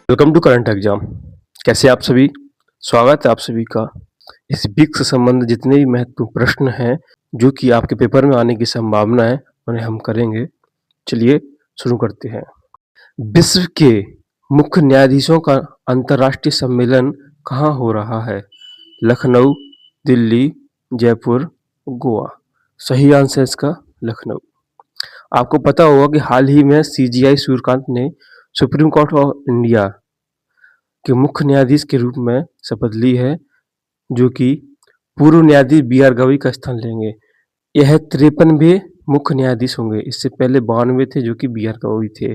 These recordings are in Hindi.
Welcome to current exam. कैसे आप सभी? स्वागत है आप सभी का। इस वीक से संबंधित जितने भी महत्वपूर्ण प्रश्न हैं जो कि आपके पेपर में आने की संभावना है उन्हें हम करेंगे। चलिए शुरू करते हैं। विश्व के मुख्य न्यायाधीशों का अंतर्राष्ट्रीय सम्मेलन कहाँ हो रहा है? लखनऊ, दिल्ली, जयपुर, गोवा। सही आंसर है इसका लखनऊ। आपको पता होगा कि हाल ही में सीजीआई सूर्यकांत ने सुप्रीम कोर्ट ऑफ इंडिया के मुख्य न्यायाधीश के रूप में शपथ ली है, जो कि पूर्व न्यायाधीश बी.आर. गवई का स्थान लेंगे। यह 53वें मुख्य न्यायाधीश होंगे। इससे पहले 92 थे, जो कि बी.आर. गवई थे।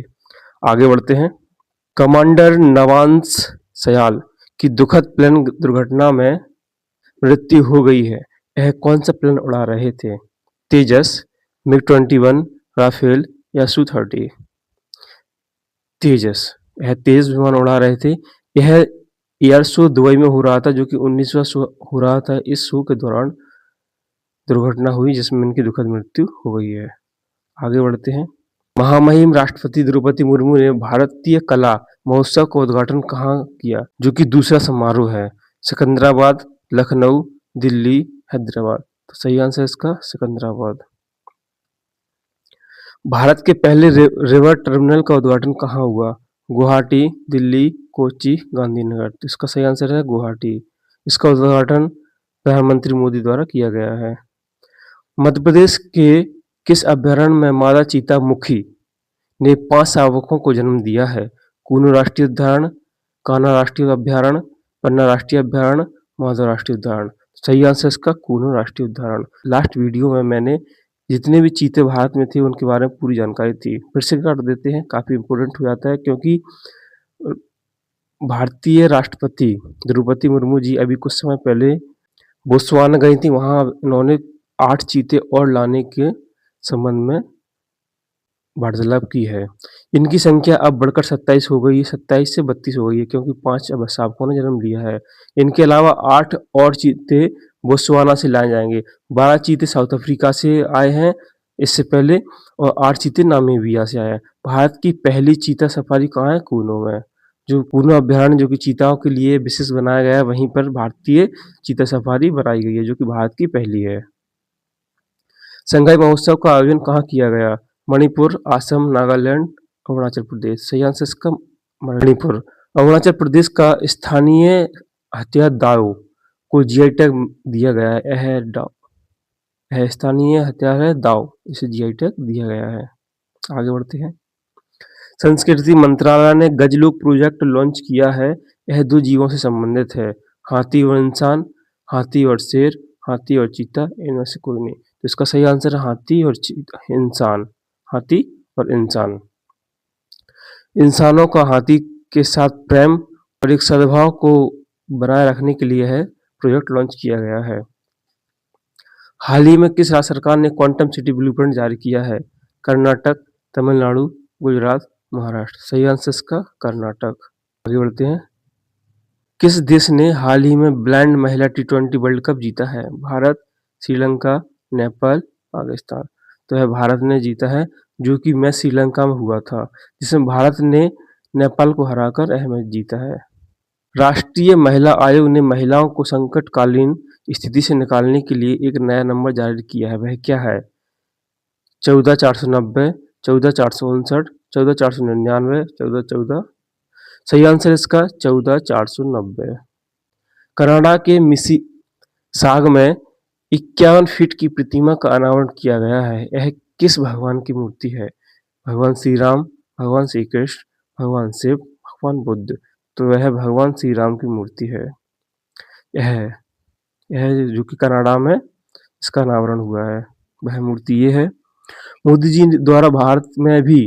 आगे बढ़ते हैं। कमांडर नवांश सयाल की दुखद प्लेन दुर्घटना में मृत्यु हो गई है। यह कौन सा प्लेन उड़ा रहे थे? तेजस, मिग-21, राफेल या सू-30? तेजस। यह तेज विमान उड़ा रहे थे। यह एयर शो दुबई में हो रहा था, जो कि 19वां शो हो रहा था। इस शो के दौरान दुर्घटना हुई जिसमें इनकी दुखद मृत्यु हो गई है। आगे बढ़ते हैं। महामहिम राष्ट्रपति द्रौपदी मुर्मू ने भारतीय कला महोत्सव का उद्घाटन कहाँ किया, जो कि दूसरा समारोह है? सिकंदराबाद, लखनऊ, दिल्ली, हैदराबाद। तो सही आंसर है इसका सिकंदराबाद। भारत के पहले रिवर टर्मिनल का उद्घाटन कहाँ हुआ? गुवाहाटी, दिल्ली, कोच्चि, गांधीनगर। तो इसका सही आंसर है गुवाहाटी। इसका उद्घाटन प्रधानमंत्री मोदी द्वारा किया गया है। मध्य प्रदेश के किस अभयारण्य में मादा चीता मुखी ने 5 शावकों को जन्म दिया है? कूनो राष्ट्रीय उद्यान, कान्हा राष्ट्रीय अभयारण्य, पन्ना राष्ट्रीय अभयारण्य, माधव राष्ट्रीय उद्यान। सही आंसर इसका कूनो राष्ट्रीय उद्यान। लास्ट वीडियो में मैंने जितने भी चीते भारत में थे उनके बारे में पूरी जानकारी थी। फिर से कर देते हैं, काफ़ी इम्पोर्टेंट हो जाता है, क्योंकि भारतीय राष्ट्रपति द्रौपदी मुर्मू जी अभी कुछ समय पहले बोत्सवाना गई थी। वहाँ उन्होंने 8 चीते और लाने के संबंध में वार्तालाप की है। इनकी संख्या अब बढ़कर 27 हो गई है, 27 से 32 हो गई है, क्योंकि 5 अब शावकों ने जन्म लिया है। इनके अलावा 8 और चीते बोत्सवाना से लाए जाएंगे। 12 चीते साउथ अफ्रीका से आए हैं इससे पहले, और 8 चीते नामीबिया से आए हैं। भारत की पहली चीता सफारी कहाँ है? कूनो में। जो कूनो अभयारण्य जो कि चीताओं के लिए विशेष बनाया गया है, वहीं पर भारतीय चीता सफारी बनाई गई है, जो कि भारत की पहली है। संगाई महोत्सव का आयोजन कहाँ किया गया? मणिपुर, असम, नागालैंड, अरुणाचल प्रदेश। सही आंसर इसका मणिपुर। अरुणाचल प्रदेश का स्थानीय हथियार दाव को जीआई टैग दिया गया है। यह स्थानीय हथियार है दाव, इसे जीआई टैग दिया गया है। आगे बढ़ते हैं। संस्कृति मंत्रालय ने गजलोक प्रोजेक्ट लॉन्च किया है। यह 2 जीवों से संबंधित है। हाथी और इंसान, हाथी और शेर, हाथी और चीता, इनमें से कोई नहीं। तो इसका सही आंसर है हाथी और इंसान। हाथी और इंसान। इंसानों का हाथी के साथ प्रेम और एक सद्भाव को बनाए रखने के लिए यह प्रोजेक्ट लॉन्च किया गया है। हाल ही में किस राज्य सरकार ने क्वांटम सिटी ब्लूप्रिंट जारी किया है? कर्नाटक, तमिलनाडु, गुजरात, महाराष्ट्र। सही आंसर इसका कर्नाटक। आगे बढ़ते हैं। किस देश ने हाल ही में ब्लाइंड महिला टी20 वर्ल्ड कप जीता है? भारत, श्रीलंका, नेपाल, पाकिस्तान। तो यह भारत ने जीता है, जो कि मैच श्रीलंका में हुआ था, जिसमें भारत ने नेपाल को हराकर यह मैच जीता है। राष्ट्रीय महिला आयोग ने महिलाओं को संकटकालीन स्थिति से निकालने के लिए एक नया नंबर जारी किया है। वह क्या है? 14,490, 14,459, 14,499, 14,14। सही आंसर इसका 14,490। कनाडा के मिसिसाग में 51 फीट की प्रतिमा का अनावरण किया गया है। यह किस भगवान की मूर्ति है? भगवान श्री राम, भगवान श्री कृष्ण, भगवान शिव, भगवान बुद्ध। तो वह भगवान श्री राम की मूर्ति है। यह जो कि कनाडा में इसका अनावरण हुआ है, वह मूर्ति ये है। मोदी जी द्वारा भारत में भी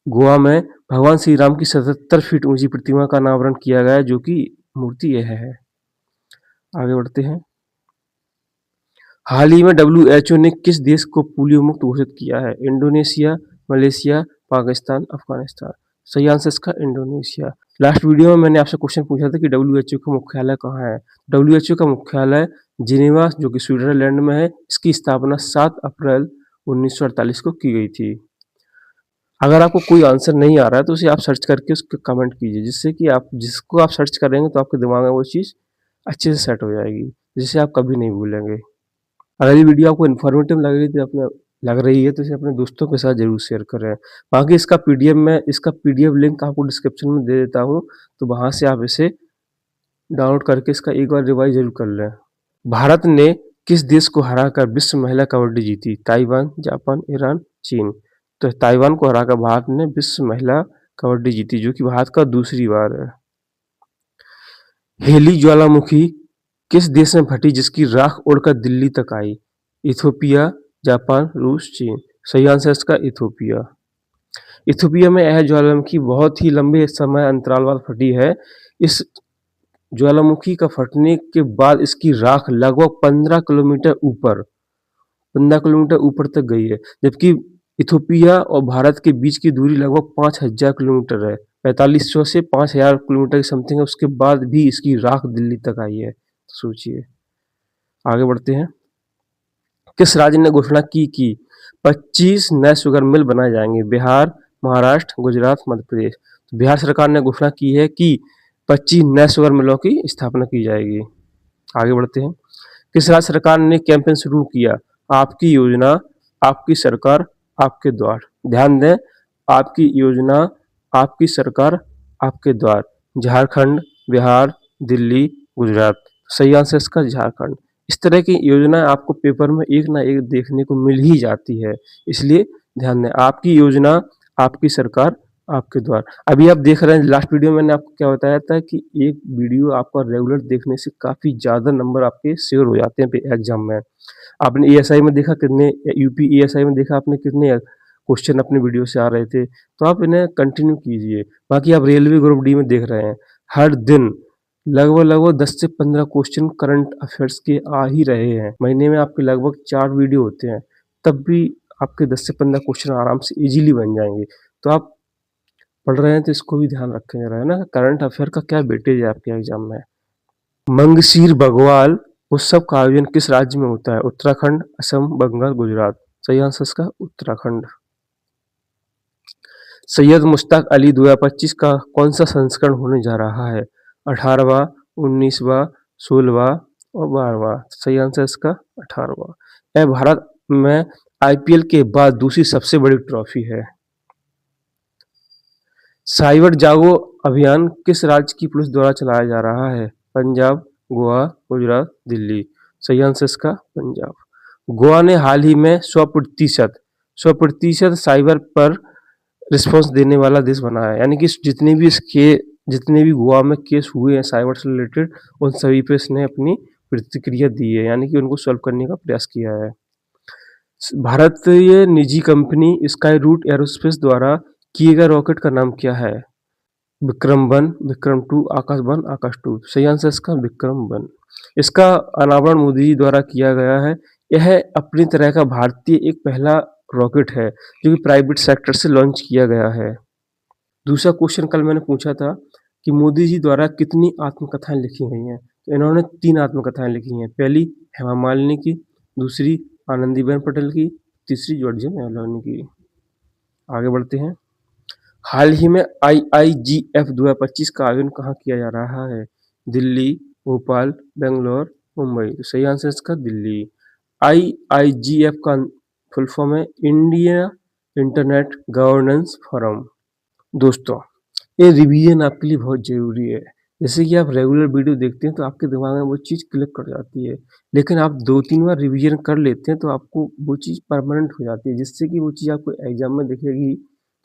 गोवा में भगवान श्री राम की 77 फीट ऊंची प्रतिमा का अनावरण किया गया है, जो कि मूर्ति यह है। आगे बढ़ते हैं। हाल ही में WHO ने किस देश को पोलियो मुक्त घोषित किया है? Indonesia, Malaysia, Pakistan, Afghanistan. सही आंसर इसका इंडोनेशिया। लास्ट वीडियो में मैंने आपसे क्वेश्चन पूछा था कि WHO का मुख्यालय कहाँ है? WHO का मुख्यालय जिनेवा, जो कि स्विट्जरलैंड में है। इसकी स्थापना 7 अप्रैल 1948 को की गई थी। अगर आपको कोई आंसर नहीं आ रहा है तो उसे आप सर्च करके उसको कमेंट कीजिए, जिससे कि आप जिसको आप सर्च करेंगे तो आपके दिमाग में वो चीज़ अच्छे से सेट हो जाएगी, जिसे आप कभी नहीं भूलेंगे। अगर ये वीडियो आपको इन्फॉर्मेटिव लग रही है तो इसे अपने दोस्तों के साथ ज़रूर शेयर करें। बाकी इसका पीडीएफ लिंक आपको डिस्क्रिप्शन में दे देता हूँ, तो वहाँ से आप इसे डाउनलोड करके इसका एक बार रिवाइज ज़रूर कर लें। भारत ने किस देश को हराकर विश्व महिला कबड्डी जीती? ताइवान, जापान, ईरान, चीन। तो ताइवान को हराकर भारत ने विश्व महिला कबड्डी जीती, जो कि भारत का दूसरी बार है। हेली ज्वालामुखी किस देश में फटी जिसकी राख उड़कर दिल्ली तक आई? इथोपिया, जापान, रूस, चीन। सही आंसर इसका इथोपिया। इथोपिया में यह ज्वालामुखी बहुत ही लंबे समय अंतराल बाद फटी है। इस ज्वालामुखी का फटने के बाद इसकी राख लगभग 15 किलोमीटर ऊपर तक गई है, जबकि इथोपिया और भारत के बीच की दूरी लगभग 5000 किलोमीटर है। 4500 से 5000 किलोमीटर की समथिंग है, उसके बाद भी इसकी राख दिल्ली तक आई है। सोचिए। आगे बढ़ते हैं। किस राज्य ने घोषणा की कि 25 नए शुगर मिल बनाए जाएंगे? बिहार, महाराष्ट्र, गुजरात, मध्य प्रदेश। तो बिहार सरकार ने घोषणा की है कि 25 नए शुगर मिलों की स्थापना की जाएगी। आगे बढ़ते हैं। किस राज्य सरकार ने कैंपेन शुरू किया? आपकी योजना, आपकी सरकार, आपके द्वार। ध्यान दें, आपकी योजना, आपकी सरकार, आपके द्वार। झारखंड, बिहार, दिल्ली, गुजरात। सही आंसर इसका झारखंड। इस तरह की योजना आपको पेपर में एक ना एक देखने को मिल ही जाती है, इसलिए ध्यान दें, आपकी योजना, आपकी सरकार, आपके द्वार। अभी आप देख रहे हैं, लास्ट वीडियो में मैंने आपको क्या बताया था कि एक वीडियो आपका रेगुलर देखने से काफ़ी ज़्यादा नंबर आपके श्योर हो जाते हैं एग्जाम में। आपने एएसआई में देखा कितने, यूपी एएसआई में देखा आपने कितने क्वेश्चन अपने वीडियो से आ रहे थे, तो आप इन्हें कंटिन्यू कीजिए। बाकी आप रेलवे ग्रुप डी में देख रहे हैं, हर दिन लगभग 10 से 15 क्वेश्चन करंट अफेयर्स के आ ही रहे हैं। महीने में आपके लगभग 4 वीडियो होते हैं, तब भी आपके 10 से 15 क्वेश्चन आराम से इजीली बन जाएंगे। तो आप पढ़ रहे हैं तो इसको भी ध्यान रखें जरा, है ना। करंट अफेयर का क्या वेटेज है आपके एग्जाम में। मंगशीर बग्वाल उत्सव का आयोजन किस राज्य में होता है? उत्तराखंड, असम, बंगाल, गुजरात। सही आंसर इसका उत्तराखंड। सैयद मुश्ताक अली 2025 का कौन सा संस्करण होने जा रहा है? 18वां, 19वां, 16वां और 12वां। सही आंसर इसका 18वां। यह भारत में आईपीएल के बाद दूसरी सबसे बड़ी ट्रॉफी है। साइबर जागो अभियान किस राज्य की पुलिस द्वारा चलाया जा रहा है? पंजाब, गोवा, गुजरात, दिल्ली। सही आंसर इसका पंजाब। गोवा ने हाल ही में 100% साइबर पर रिस्पॉन्स देने वाला देश बना है, यानी कि जितने भी गोवा में केस हुए हैं साइबर से रिलेटेड, उन सभी पे इसने अपनी प्रतिक्रिया दी है, यानी कि उनको सॉल्व करने का प्रयास किया है। भारतीय निजी कंपनी स्काई रूट एरोस्पेस द्वारा किए गए रॉकेट का नाम क्या है? विक्रम-1, विक्रम-2, आकाश-1, आकाश-2। सही आंसर इसका विक्रम-1। इसका अनावरण मोदी जी द्वारा किया गया है। यह अपनी तरह का भारतीय एक पहला रॉकेट है जो कि प्राइवेट सेक्टर से लॉन्च किया गया है। दूसरा क्वेश्चन कल मैंने पूछा था कि मोदी जी द्वारा कितनी आत्मकथाएं लिखी गई हैं, तो इन्होंने 3 आत्मकथाएं लिखी हैं। पहली हेमा मालिनी की, दूसरी आनंदीबेन पटेल की, तीसरी जॉर्जिया मेलोनी की। आगे बढ़ते हैं। हाल ही में IIGF 2025 का आयोजन कहाँ किया जा रहा है? दिल्ली, भोपाल, बेंगलोर, मुंबई। तो सही आंसर इसका दिल्ली। IIGF का फुल फॉर्म है इंडिया इंटरनेट गवर्नेंस फोरम। दोस्तों, ये रिवीजन आपके लिए बहुत ज़रूरी है। जैसे कि आप रेगुलर वीडियो देखते हैं तो आपके दिमाग में वो चीज़ क्लिक कर जाती है, लेकिन आप 2-3 बार रिवीजन कर लेते हैं तो आपको वो चीज़ परमानेंट हो जाती है, जिससे कि वो चीज़ आपको एग्जाम में दिखेगी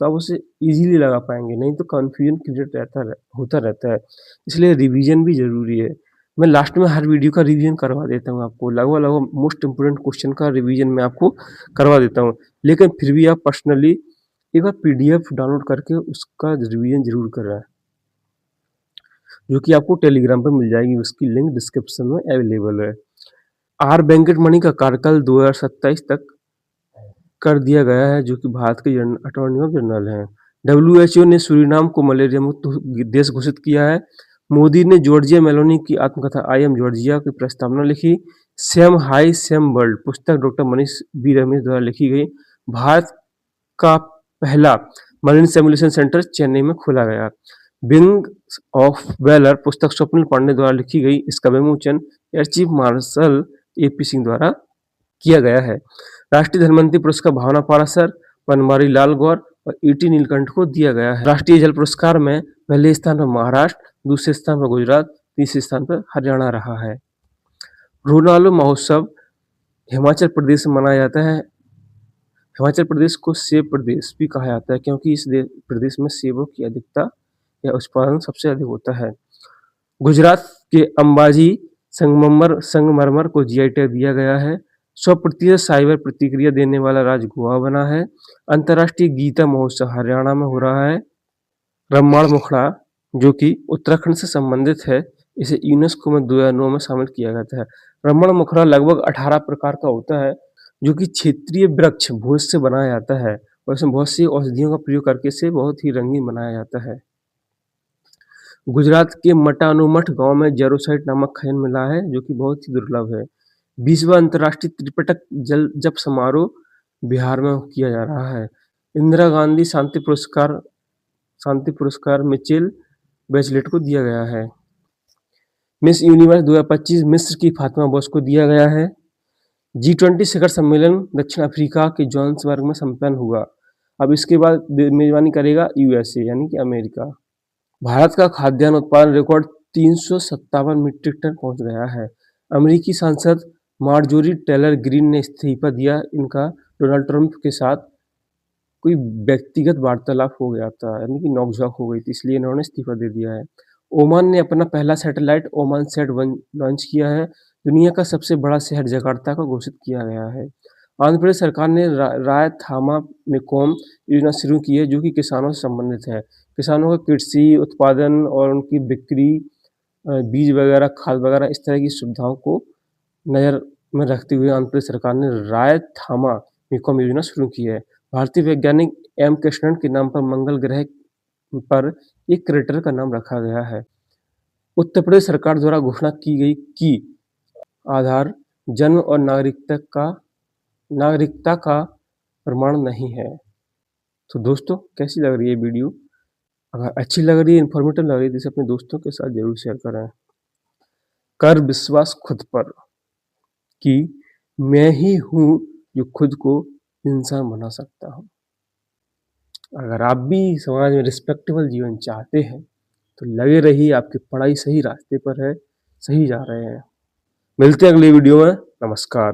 तो आप उसे इजीली लगा पाएंगे, नहीं तो कन्फ्यूजन क्रिएट होता रहता है। इसलिए रिवीजन भी ज़रूरी है। मैं लास्ट में हर वीडियो का रिवीजन करवा देता हूँ आपको, लगभग मोस्ट इंपोर्टेंट क्वेश्चन का रिवीजन मैं आपको करवा देता हूँ, लेकिन फिर भी आप पर्सनली एक बार पीडीएफ डाउनलोड करके उसका रिवीजन जरूर करें, जो कि आपको टेलीग्राम पर मिल जाएगी, उसकी लिंक डिस्क्रिप्शन में अवेलेबल है। आर वेंकट मणि का कार्यकाल 2027 तक कर दिया गया है, जो कि भारत के अटॉर्नी जनरल हैं। WHO ने सूरीनाम को मलेरिया मुक्त देश घोषित किया है। मोदी ने जॉर्जिया मेलोनी की आत्मकथा आई एम जॉर्जिया की प्रस्तावना लिखी। सेम हाई सेम वर्ल्ड पुस्तक डॉक्टर मनीष बी रमेश द्वारा लिखी गई। भारत का पहला मरीन सिमुलेशन सेंटर चेन्नई में खोला गया। विंग्स ऑफ वैलर पुस्तक स्वप्निल पांडे द्वारा लिखी गई। इसका विमोचन air chief marshal AP Singh द्वारा किया गया है। राष्ट्रीय धनवंतरी पुरस्कार भावना पाराशर, बनवारी लाल गौर और ET नीलकंठ को दिया गया है। राष्ट्रीय जल पुरस्कार में पहले स्थान पर महाराष्ट्र, दूसरे स्थान पर गुजरात, तीसरे स्थान पर हरियाणा रहा है। रोनालो महोत्सव हिमाचल प्रदेश में मनाया जाता है। हिमाचल प्रदेश को सेब प्रदेश भी कहा जाता है क्योंकि इस प्रदेश में सेबों की अधिकता या उत्पादन सबसे अधिक होता है। गुजरात के अंबाजी संगमरमर को GI टैग दिया गया है। 100% साइबर प्रतिक्रिया देने वाला राज्य गोवा बना है। अंतर्राष्ट्रीय गीता महोत्सव हरियाणा में हो रहा है। रम्माण मुखड़ा जो कि उत्तराखंड से संबंधित है, इसे यूनेस्को में 2009 में शामिल किया गया था। रम्माण मुखड़ा लगभग 18 प्रकार का होता है जो कि क्षेत्रीय वृक्ष भोज से बनाया जाता है और इसमें बहुत सी औषधियों का प्रयोग करके इसे बहुत ही रंगीन बनाया जाता है। गुजरात के मटानुमठ गांव में जेरोसाइट नामक खनिज मिला है जो कि बहुत ही दुर्लभ है। 20वां अंतर्राष्ट्रीय त्रिपिटक जल जप समारोह बिहार में किया जा रहा है। इंदिरा गांधी शांति पुरस्कार मिचेल बैचलेट को दिया गया है। मिस यूनिवर्स 2025 मिस्र की फातिमा बोस को दिया गया है। G20 शिखर सम्मेलन दक्षिण अफ्रीका के जोहान्सबर्ग में संपन्न हुआ। अब इसके बाद मेजबानी करेगा USA यानी कि अमेरिका। भारत का खाद्यान्न उत्पादन रिकॉर्ड 357 मीट्रिक टन पहुंच गया है। अमेरिकी सांसद मार्जोरी टेलर ग्रीन ने इस्तीफा दिया। इनका डोनाल्ड ट्रंप के साथ कोई व्यक्तिगत वार्तालाप हो गया था यानी कि नोकझोंक हो गई थी, इसलिए इन्होंने इस्तीफा दे दिया है। ओमान ने अपना पहला सैटेलाइट ओमान सेट 1 लॉन्च किया है। दुनिया का सबसे बड़ा शहर जकार्ता का घोषित किया गया है। आंध्र प्रदेश सरकार ने राय थामा मेकोम योजना शुरू की है जो कि किसानों से संबंधित है। किसानों का कृषि उत्पादन और उनकी बिक्री, बीज वगैरह, खाद वगैरह इस तरह की सुविधाओं को नज़र में रखते हुए आंध्र प्रदेश सरकार ने राय थामा मेकोम योजना शुरू की है। भारतीय वैज्ञानिक M कृष्णन के नाम पर मंगल ग्रह पर एक क्रेटर का नाम रखा गया है। उत्तर प्रदेश सरकार द्वारा घोषणा की गई कि आधार जन्म और नागरिकता का प्रमाण नहीं है। तो दोस्तों, कैसी लग रही है वीडियो? अगर अच्छी लग रही है, इन्फॉर्मेटिव लग रही है तो इसे अपने दोस्तों के साथ जरूर शेयर करें। कर विश्वास खुद पर कि मैं ही हूँ जो खुद को इंसान बना सकता हूँ। अगर आप भी समाज में रिस्पेक्टेबल जीवन चाहते हैं तो लगे रहिए, आपकी पढ़ाई सही रास्ते पर है, सही जा रहे हैं। मिलते हैं अगली वीडियो में। नमस्कार।